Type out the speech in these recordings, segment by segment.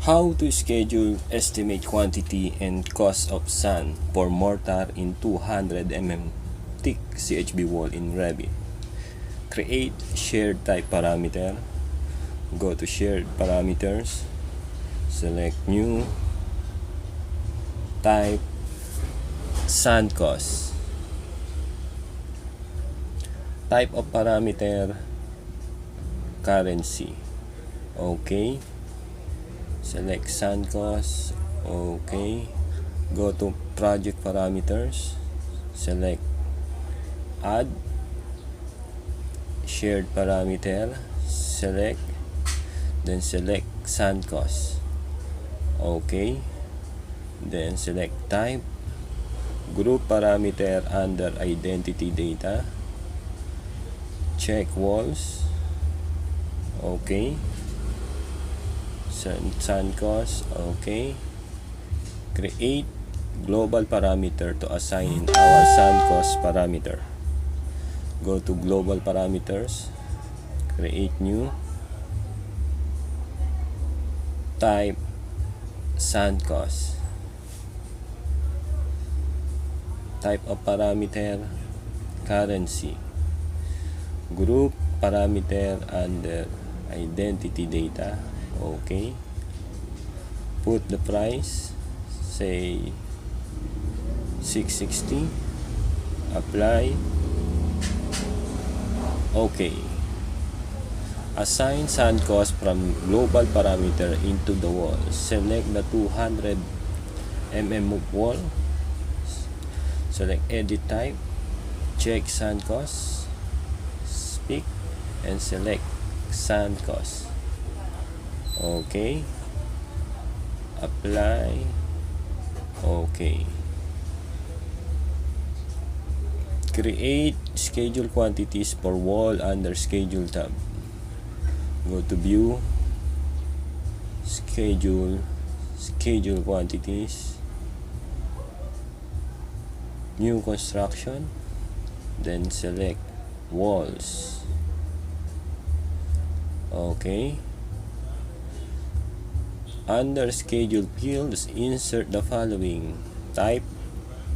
How to schedule, estimate quantity and cost of sand for mortar in 200 mm thick CHB wall in Revit. Create shared type parameter. Go to shared parameters. Select new. Type sand cost. Type of parameter currency. Okay. Select sand cost. Okay. Go to project parameters. Select add shared parameter. Select. Then select sand cost. Okay. Then select type. Group parameter under identity data. Check walls. Okay. Sand cost. Okay. Create global parameter to assign in our sand cost parameter. Go to global parameters. Create new. Type sand cost. Type of parameter currency. Group parameter under identity data. Okay. Put the price, say 660. Apply. Okay. Assign sand cost from global parameter into the wall. Select the 200 mm wall. Select edit type. Check sand cost. Speak and select sand cost. Okay. Apply. Okay. Create schedule quantities for wall under schedule tab. Go to view, schedule quantities, new construction, then select walls. Okay. Under schedule fields, insert the following: type,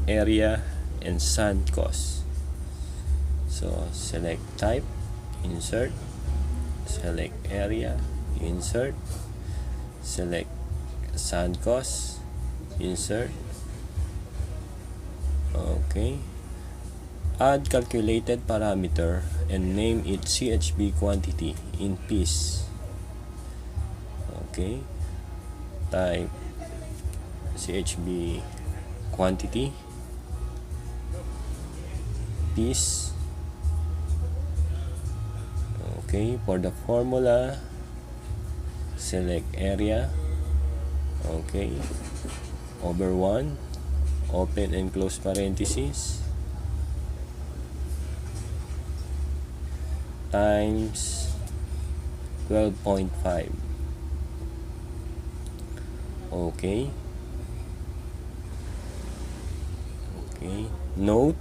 area, and sand cost. So select type, insert, select area, insert, select sand cost, insert. Okay. Add calculated parameter and name it CHB quantity in piece. Okay. Type CHB quantity piece. Okay, for the formula, select area. Okay, over 1, open and close parentheses, times 12.5. Okay. Okay. Note,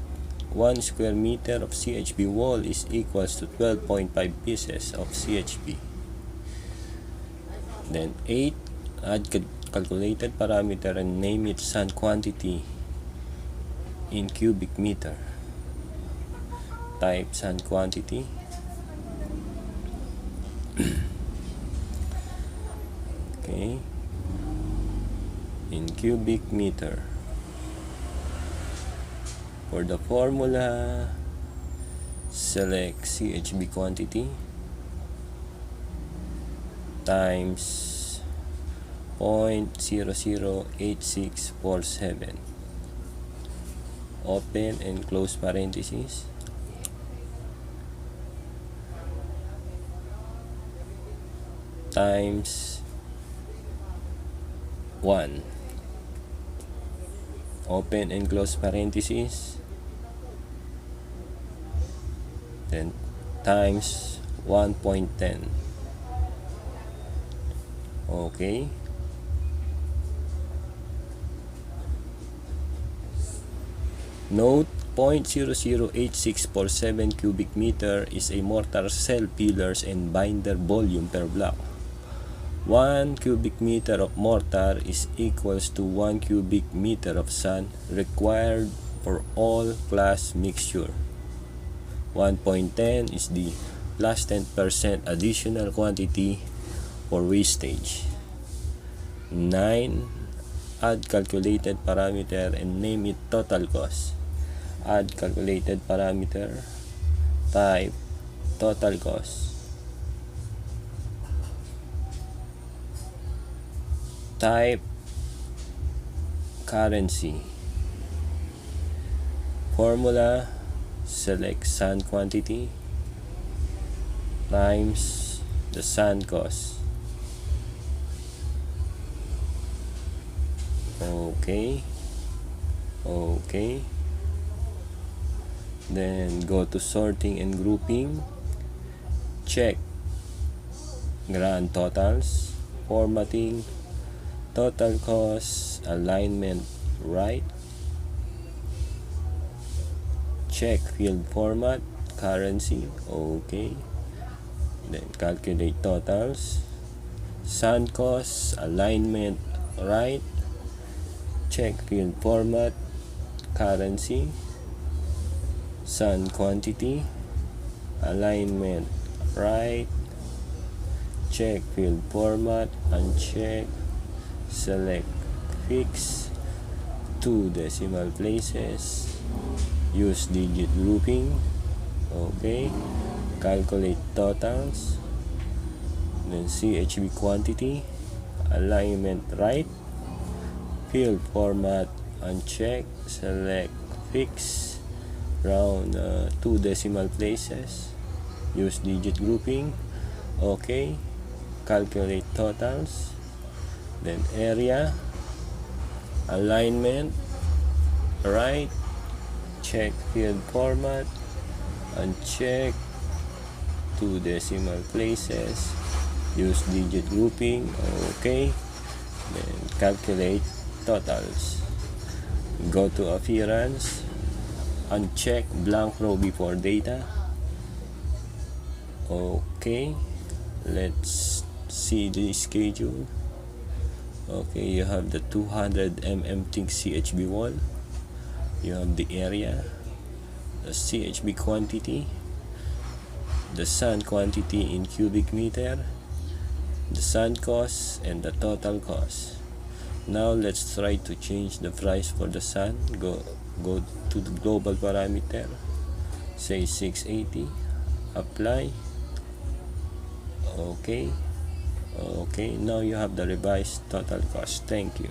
1 square meter of CHB wall is equals to 12.5 pieces of CHB. Then 8, add calculated parameter and name it sand quantity in cubic meter. Type sand quantity. Okay. In cubic meter. For the formula, select CHB quantity times 0.008647. Open and close parentheses. Times 1. Open and close parentheses, then times 1.10. Okay. Note, 0.008647 cubic meter is a mortar cell pillars and binder volume per block. 1 cubic meter of mortar is equals to 1 cubic meter of sand required for all class mixture. 1.10 is the plus 10% additional quantity for wastage. 9. Add calculated parameter and name it total cost. Add calculated parameter, type total cost. Type currency. Formula, select sand quantity times the sand cost. Okay. Then go to sorting and grouping. Check grand totals, formatting, total cost, alignment right. Check field format, currency. Okay. Then calculate totals, sand cost, alignment right. Check field format, currency, sand quantity, alignment right. Check field format, uncheck, select fix, 2 decimal places, use digit grouping. Okay, calculate totals, then CHB quantity, alignment right, field format uncheck, select fix, round 2 decimal places, use digit grouping. Okay, calculate totals, then area, alignment right, check field format, uncheck, 2 decimal places, use digit grouping. Okay, then calculate totals. Go to appearance, uncheck blank row before data. Okay, let's see the schedule. Okay, you have the 200 thick CHB wall, you have the area, the CHB quantity, the sand quantity in cubic meter, the sand cost, and the total cost. Now let's try to change the price for the sand. Go to the global parameter, say 680, apply. Okay, now you have the revised total cost. Thank you.